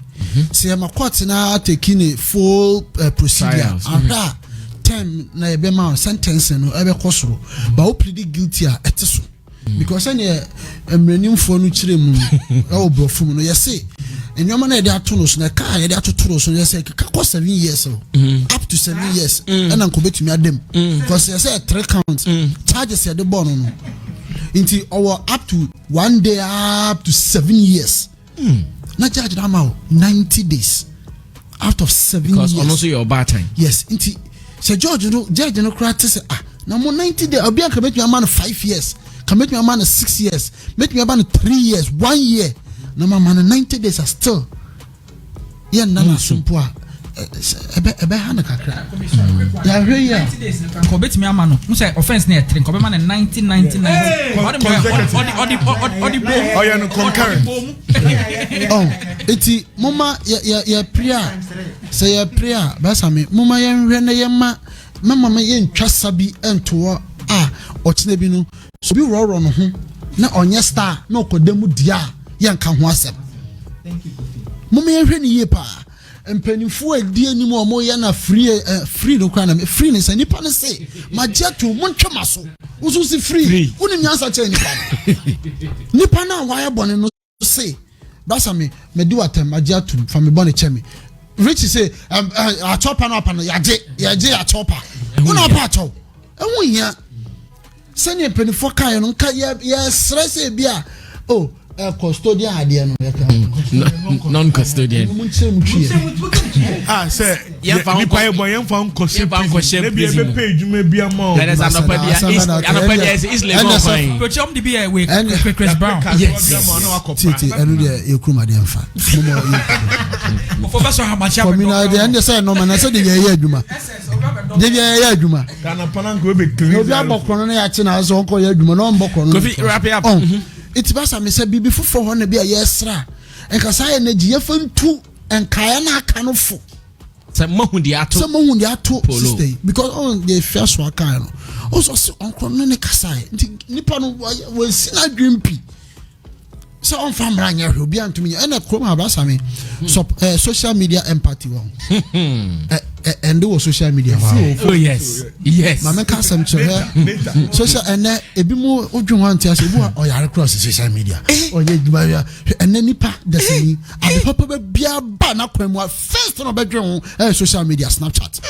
see my court na taking a full procedure aha time na ebe ma sentence no ebe kosoro ba o plead guilty a eteso because any emrenim fo no kire mu e obrofum no yese enyoma na ede ato no so na ka ede atotoro so yese ka 7 years up to 7 years and an kobetumi adem because yese 3 counts charges ede born no into our up to 1 day up to 7 years na judge that amount 90 days out of 7 years because also your bad time yes inti se judge no cratis say na mo 90 days obi an ka make me man 5 years can make me man 6 years make me man 3 years 1 year na man 90 days are still yeah na simple ebe hana kakra ya hwe ya ko bet me ama no mo say offense na 3 ko be man 1999 odi no concurrent eti mama ya prayer say ya prayer basa me mama ya hwe na ya mama ye ntwa sabi ento ochine bi no so bi roro no ho na onye star na okodemu dia ya nka ho asem mama ya hwe ni ye pa empenifo adi anim omo ya na free no kwa na free ni say nipa ne say majeto montwema so usu si free uni nyansa che nipa na wa ya bone no say basa me di watem majeto fa me bone che me rich say a chopper no apano yaje a chopper una pa cho enwo hia sani empenifo kan no nka ya stress e bia custodian ade no non custodian say you pay boy you found custodian maybe be pay juma bia mo that is anopia is legal fine but you be we Chris Brown yes titi enu de ekruma de mfa professor hamacha communal de ende say no man say de ye adwuma de ye adwuma kana pananko be clean obi abokro no ya chi na so nko ye adwuma no mbokro no wrap it up it basa me say bibi fofo ho na bia yesra enka say na giye fantu enka ya na aka no fo say mahun di ato sister because on the first one kan no also onko no ne kasai nipa no we sina dwimpi so on famra nya hwe obi antumi ena krom abasa me so social media empathy won and do social media. Oh yes. Mama can some social and ebi mo odwon wan tia se bu o yare cross social media. O ye dubaya and nipa the same. I papa bia ba na kwamwa first no bedwon social media Snapchat.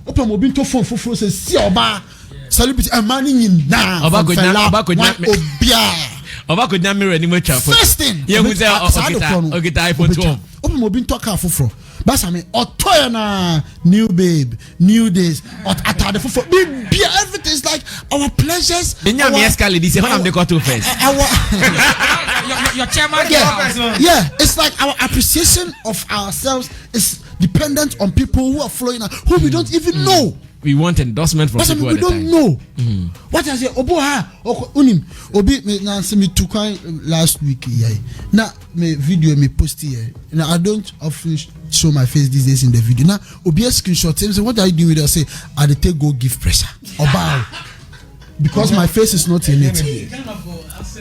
Open obi to phone foforo se si oba celebrity amani yin na. Oba ko nya mirror ni mo twa. First thing. Ye hu say okay iPhone 12. Open obi to car foforo. Basame otoya na new babe, new days. Atade foforo. Everything is like our pleasures. Enya me escalate this when am dey go to first. Your chairman. Yeah, it's like our appreciation of ourselves is dependent on people who are flowing who we don't even know. We want endorsement from people we don't know. What I say, Oboha, Unim, Obi, me me took last week. Now, me video me post here. Now I don't often show my face these days in the video. Now, Obi a screenshot. Say, what are you doing with it? I say, I take go give pressure. Oba, because my face is not in it.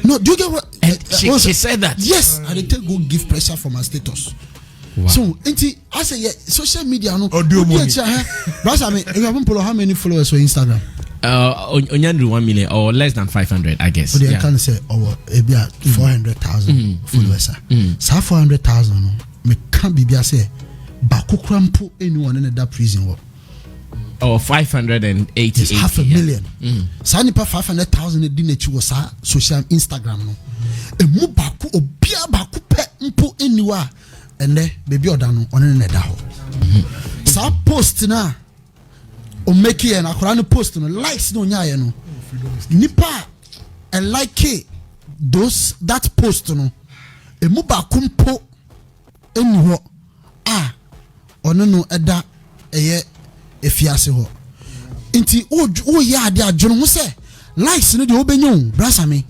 No, do you get what? She said that. Yes, I take go give pressure for my status. Wow. So, I say, yeah, social media, no. Brother, I mean, Polo, how many followers on Instagram? Only 1 million or less than 500, I guess. But I can say, 400,000 followers. So 400,000, no. Me can't be say, Bakukrampo anyone in that prison. Or 580. It's 500,000. So I need 500,000 in the social Instagram, no. A mubaku or beer baku pet mpo anywhere. And then baby odano on the daho. So post na o make it and akorano post no likes no nya no. Nipa and like those that post no. E mu ba kumpo eni ho ono no eda eye efiase ho. Inti o ya ade adwono ho se likes no de obenyo brasa me.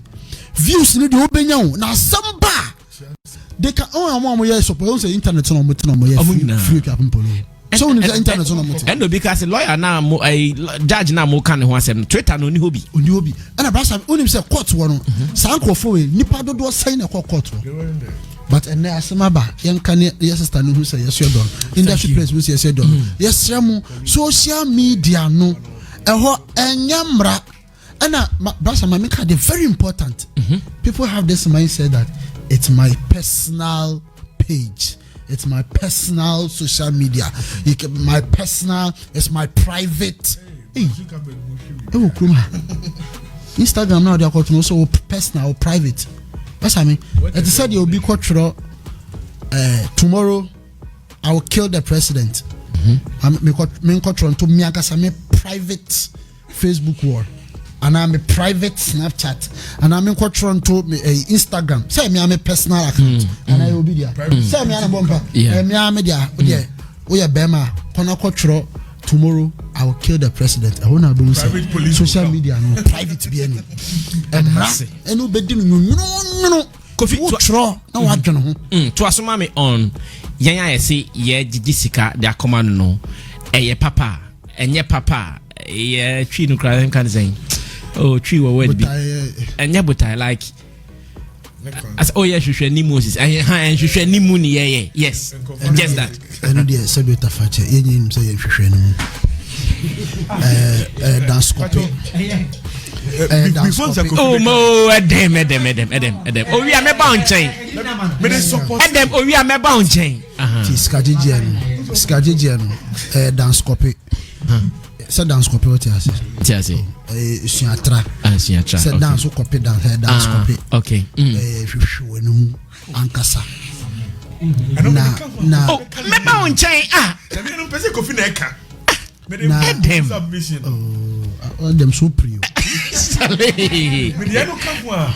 Views no de obenyo na samba. They can suppose the internet on free Polo. So the internet on and because a lawyer now a judge now more can who said Twitter no hobby. And a brass only say court one. Sanko for nipa do sign a court. But and there Samaba, young can yes stand who say yes you're done. Industry press who say yes you're done. Yes, social media no and yamra. And brass and mamika they're very important. People have this mindset that it's my personal page. It's my personal social media. My personal. It's my private. Instagram now they are called also personal or private. That's what I mean. It said you'll be cultural. Tomorrow, I will kill the president. I'm cultural to me. I private Facebook war. And I'm a private Snapchat, and I'm in Toronto Instagram. Say me I'm a personal account, and I will be there. Say me I'm a bumper. Me I'm there. We are Bema. Konakotro. Tomorrow I will kill the president. I wanna do social media no private be any. And no bedin no. Kofi tro na wa dwene ho. To asoma me on. Yanya say ye jisika their command no. Eye papa. Enye papa. Ye twi no kra dem kan say. Oh, tree or word be and yabutai like as oh yes, you should need Moses and you should need Mooney. Yes, just that. I know the subject of fact. You say you should dance copy. Oh mo, Adam. Oh, we are me bound chain. Adam, oh, we are me bound chain. Skadijian, dance copy. Say dance copy what you say? Siatra. Say dance copy dance copy. Okay. Ankasa. Na. Oh, me bound chain. Me no pese kofi na eka. Me dem submission. Oh, them so pre. Me dey no come one.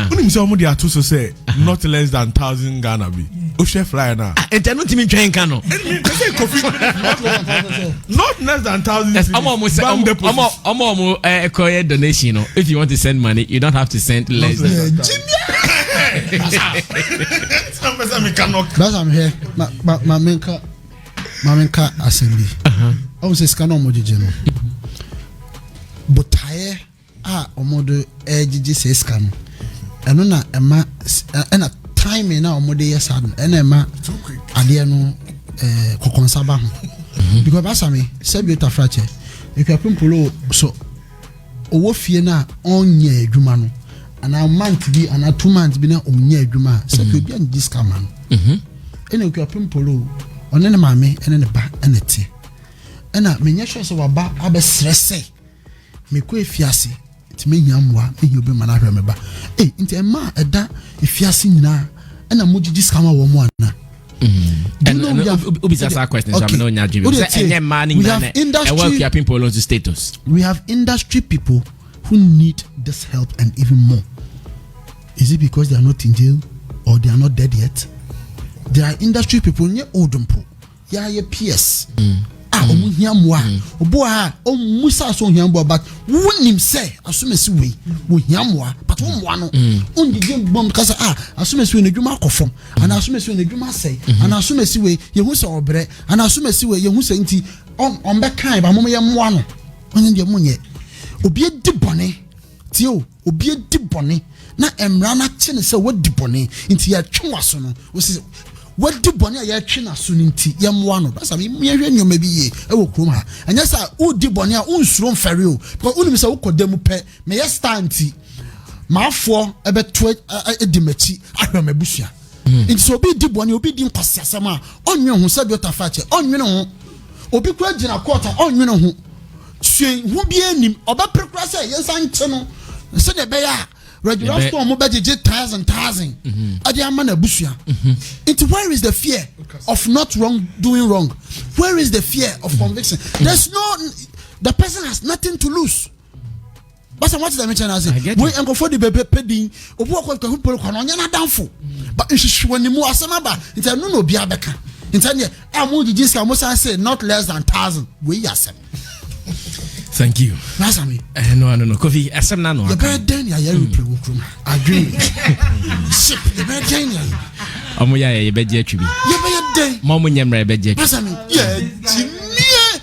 Unim say omo dey ato so say not less than 1,000 Ghana be. O chef fly na. Ente no timi twen kan no. Not less than 1,000. Omo koye donation no. If you want to send money, you don't have to send less than. That's I'm here. Mamenka assembly. I was a scanner mojo no. But I omodo ejiji se scan. Eno na ema na time na omodo yes ad ena ema ade no kokonsaba ho. because basami sebita fracture Akuapem Polo so owo fie na onye adwuma no and a month bi and a 2 months bi na onye adwuma so ko bi an discount man ene Akuapem Polo one ne maame ene ne ba ene tie ena menye hwe so waba abesrese mekɔ efiase ti menya mwa menye obi mana hwe meba nti ema eda efiase nyina ena mogigi scam wo mo ana and Obi just ask questions so I know nya dream say enye man in Akuapem Polo status. We have industry people who need this help and even more. Is it because they are not in jail or they are not dead yet? There are industry people nye odumpo ya ye PS omuhiamwa oboa omusa so hiamwa but wonim say asumesi we wo hiamwa but womwa no ongige bom kasa asumesi we nedwuma akofom ana asumesi we nedwuma sei ana asumesi we yehu se obre ana asumesi we yehu se nti on be kan ba mom ye mwa no onye de munye obi edi bone tio obi edi bone na emra na kye ne se wodi bone nti ya twaso no what do Bonia ya china suninti yamwano that's I mean ye nyoma bi ye e wo krom ha anya sa o di Bonia unsuron fere o because unim se wo kodam pe me ye stanti maafo ebeto edimachi ahwe mabusua nti so obi di Bonia obi di nkwasiasam a onwe ho se bi otafache onwe ho obi kura gina court onwe ho hwe hu bi anim oba prekura se ye sanche no se de be ya regular store mo budget 1000 adiama na busua into where is the fear of not doing wrong? Where is the fear of conviction? There's the person has nothing to lose. But what the mention as we engo for the baby pedin obu akwa Polo kwa onya na danfo but nhwehwe mu asema ba nti no no bia beka nti ne amu di jiska mo say not less than 1000 we yasem. Thank you. Nasami. No. Kofi, asem na no. The bed then ya play wokrum. Agree. Ship the bed then ya. Omo ya ye beje atwi bi. Ye be den. Momo nyemra beje atwi. Nasami. Yeah, timie.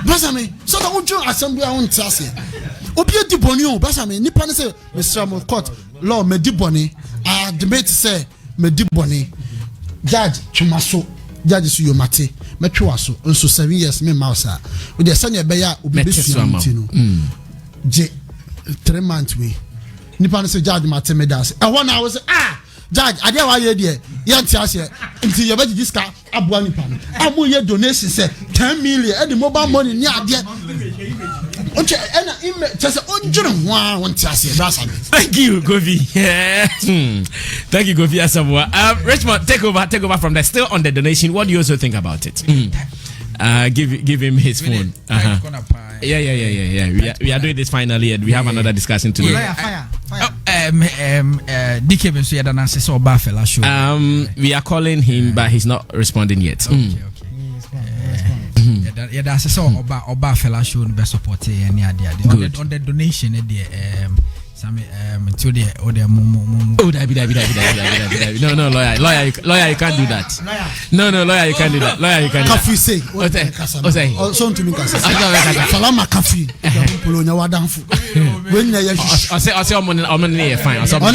Nasami. So that would you assembly on tiase. Obi di boni o, basami nipa ne say Mr. of court law me di boni. Debate say me di boni. Judge Chumaso. Judge su yo mate. Metwa so nso 7 years me mouse we dey sanya be ya obi be suamti no je 3 months we nipa no say judge mate me das e ho na was judge ade wa ye de ye ntiase nti ye be diska aboa nipa no amu ye donation say 10 million e the mobile money ni ade okay ena ime just onjure ho a wontiase that's it. Thank you Govi. Thank you Govi Asamoah. Richmond, take over from there. Still on the donation, what do you also think about it? Give him his phone. Yeah. We are doing this finally and we have another discussion today. DK so yada na say so ba fella show. We are calling him but he's not responding yet. Yeah, that's so oba fella show be support any idea on the donation Sammy to the other no lawyer you can't do that. No lawyer you can't do that. Lawyer you can't do that. Kafi say so to me kasa salama kafi Polo nya wadanfo when na ya say omo ne fine omo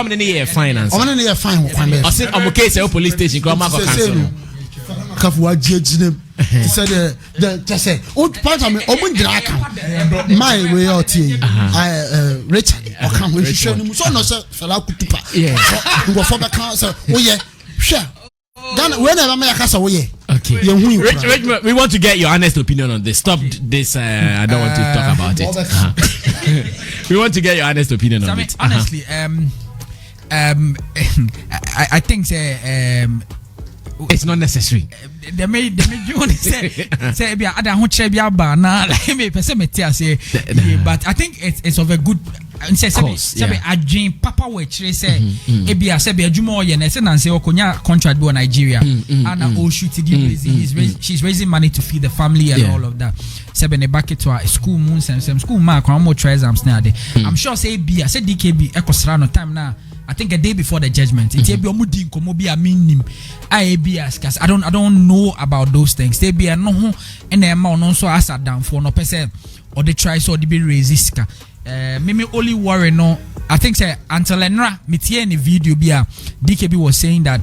ne finance omo ne fine kwan be say omo case police station ko ma ko cancel kafu wa jejinem said the just say part of me omunjira aka my way out here Richard okam we hwehwe no so no say fela kutupa ngo for be kan say oye hwe Ghana we never make kasa oye okay Rich, we want to get your honest opinion on this. Stop this I don't want to talk about it. We want to get your honest opinion on it. Honestly I think it's not necessary. They made you want to say be ada ho kire bia ba na like me person me tia say but I think it's of a good say adwin papa we kire say e bia say be adwuma o ye na say na say okonya contract be on Nigeria and all shoot to give she's raising money to feed the family and all of that. Say be ne back to her school moons and some school mark on more try exams na dey. I'm sure say bia say DKB ekosra no time na I think a day before the judgment. It's be omudi nkomo bi aminim. Cause I don't know about those things. They be no and the amount no so as down for no person or they try so they be resist. Me only worry no. I think say until enra me tie any video be DKB was saying that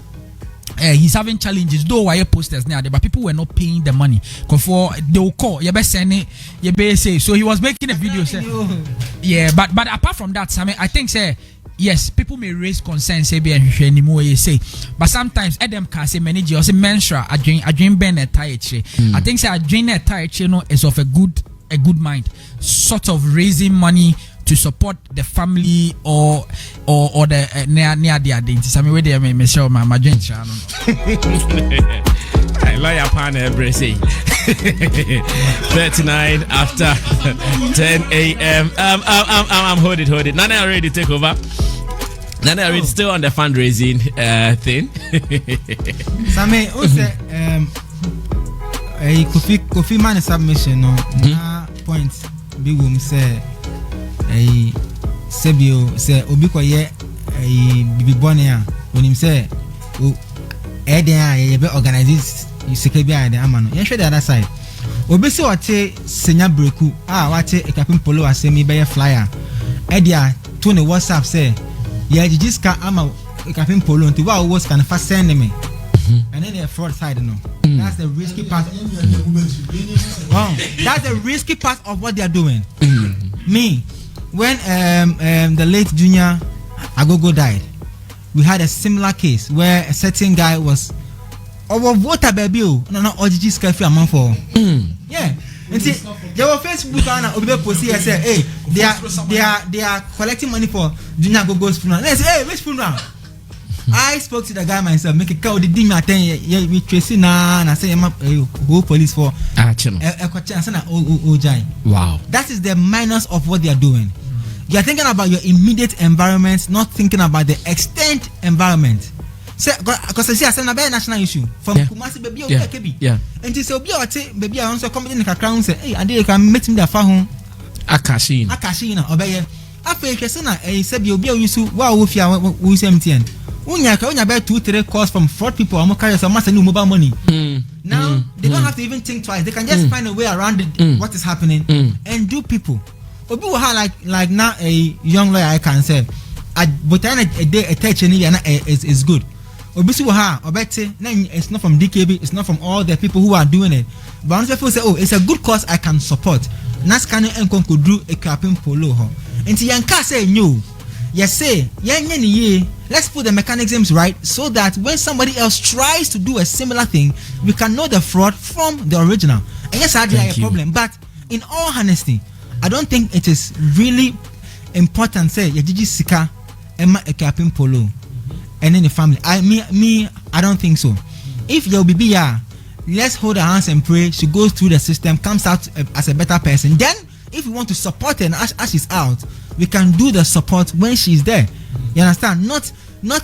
he's having challenges. Though why posters now, but people were not paying the money. For they will call, you best send it, you best say. So he was making a video, say, yeah. But apart from that, Sammy, I think say yes, people may raise concerns, say be anymore. You say, but sometimes Adam can say many or say menstrual. I drink ben a tie. I think say I drink a tie. Is of a good mind, sort of raising money to support the family or the near the identity. Some way they may show my joint channel. I lawyer pan every say 39 after 10 a.m. Hold it. Nana already take over. Nana already still on the fundraising thing. Sammy, also Kofi man submission no point big room say Sebio say obi koye bibi bonia when him say ye be organize sike bia de amano ye hwe the other side obi say wate senya breku wate Akuapem Polo asemi be flyer dia to ne WhatsApp say ye jijiska ama Akuapem Polo nti wa was can fast send me and then the fraud side no that's the risky part. That's the risky part of what they are doing. Me, when the late Junior Agogo died, we had a similar case where a certain guy was water baby no OGG scarfy amount for yeah. And see, they were Facebook and Obi post here say, hey, they are collecting money for Junior Agogo's funeral. Let's say, hey, which funeral? I spoke to the guy myself, make a call. They didn't attend. We tracing now, and I say, "Go police for." Wow, that is the minus of what they are doing. You are thinking about your immediate environment, not thinking about the extent environment. Because I see, I said, a national issue from Kumasi, baby, yeah. And you say, baby, I also come in the crown. Say, hey, and they can meet me the phone. Akashina, obey. After you said, you'll be used to wow, if you are MTN. Unya about 2-3 calls from fraud people. I'm carry some new mobile money. Now they don't have to even think twice. They can just find a way around it, what is happening and do people. Obi like now a young lawyer I can say, but a day a touch is good. Obi it's not from DKB, it's not from all the people who are doing it. But once people say, oh, it's a good cause I can support. Nas can could do a Akuapem Polo. And Yanka say no. Yes, say, let's put the mechanisms right so that when somebody else tries to do a similar thing, we can know the fraud from the original. And yes, I have a problem. But in all honesty, I don't think it is really important. Say, Gigi Sika, Emma Akuapem Polo, and in the family. I don't think so. If you'll be here, let's hold our hands and pray. She goes through the system, comes out as a better person. Then, if we want to support her and as she's out, we can do the support when she's there. You understand? Not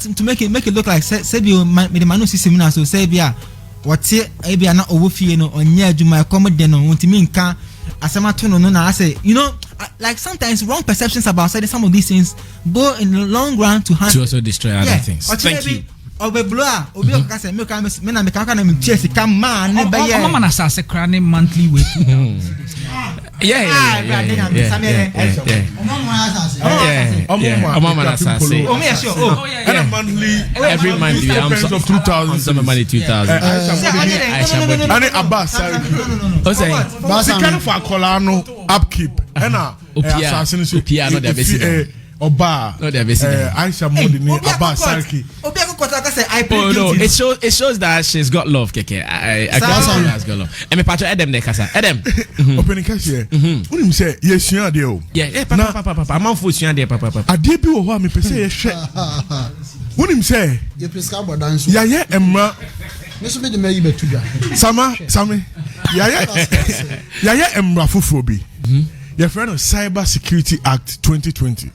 to make it look like say the manu system now. So say what say na owofie no onye adwuma accommodate no ntimi nka asema to no na say like sometimes wrong perceptions about some of these things go in the long run to also destroy other things. Thank you. Obi ka say me na me ka na me chase come man ne be ye mama na say crane monthly way. Yeah. Every month we have some of 2,000, some money 2,000. And Abbas, for Colano upkeep. Oba, no, Aisha Modini, Abba Sarki. No, it shows that she's got love, Keke. I has got love. And me patro Adam Nekasa. Adam. Opening cash here. Unim say yes, you are there. Yeah, papa. I'm on foot, you are there, papa. I did be over me, say yes. Unim say, you prescribe or dance. Yeah, Emma. This will be the May Betuga. Sammy. Yeah, Emma Fufobi. Your friend of Cyber Security Act 2020.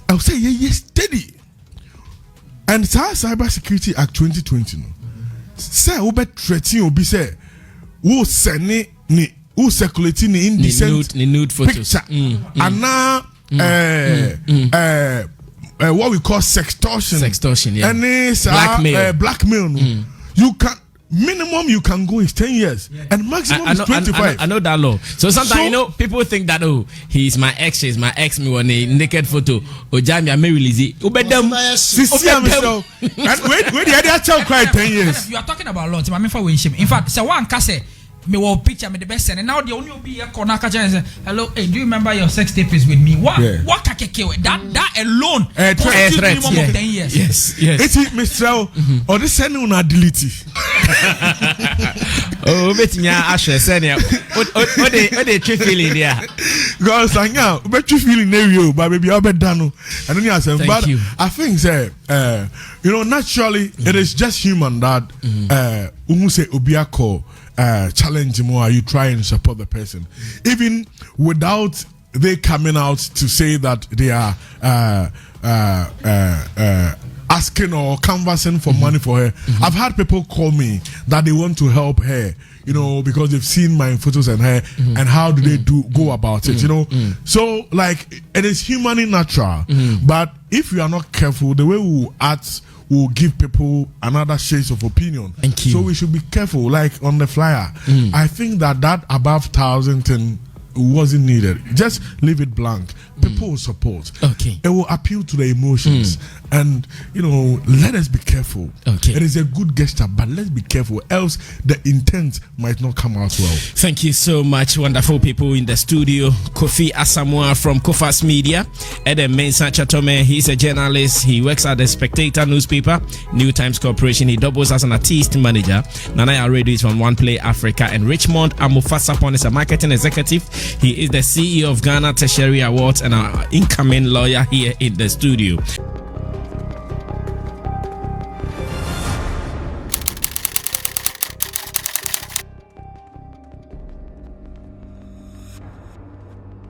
I'll say yes, steady. And it's our Cyber Security Act 2020. Say who bet threatening or be say who send ni who circulating the indecent nude photos. And now what we call sextortion. Yeah. And it's blackmail. Blackmail. You can minimum you can go is 10 years, and maximum is 25. I know that law. So sometimes people think that he's my ex, she's my ex. Me want a naked photo. Ojami, I may release it. Obedem. And wait, the other child cried 10 years. You are talking about law. In fact, so one can say. Me will picture me the best and now the only be a corner catcher and say, hello, hey, do you remember your sex tape is with me? What can kill that alone? Minimum of 10 years. Yes. It's it, Mr. Or the sending on a delete. Oh, bet me, Asher, send you. What they feeling there? Girls, I know, but you feeling there, but maybe I'll be done. And then you say, but I think, naturally, it is just human that, say, Obiako. Challenge more, are you trying to support the person even without they coming out to say that they are asking or canvassing for money for her. I've had people call me that they want to help her, because they've seen my photos and her, and how do they go about it, so like it is humanly natural, but if you are not careful, the way we act will give people another shades of opinion. So we should be careful. Like on the flyer, I think that above 1,000 thing wasn't needed. Just leave it blank. People will support. Okay. It will appeal to the emotions. And let us be careful. Okay. It is a good gesture, but let's be careful, else the intent might not come out well. Thank you so much, wonderful people in the studio. Kofi Asamoah from Kofas Media. Eden Mensah Chatome, he's a journalist. He works at the Spectator newspaper, New Times Corporation. He doubles as an artist manager. Nanaya Radio is from One Play Africa. And Richmond Amufasapon is a marketing executive. He is the CEO of Ghana Tertiary Awards and our incoming lawyer here in the studio.